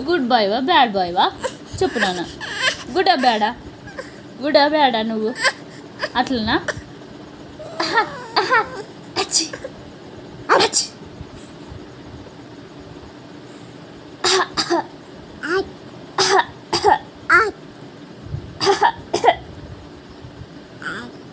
Good బాయ్వా bad బాయ్వా చెప్పు నాన్న. గుడ్డా బ్యాడా? గుడ్డా బ్యాడా నువ్వు? అట్లనా? అచ్చి అచ్చి I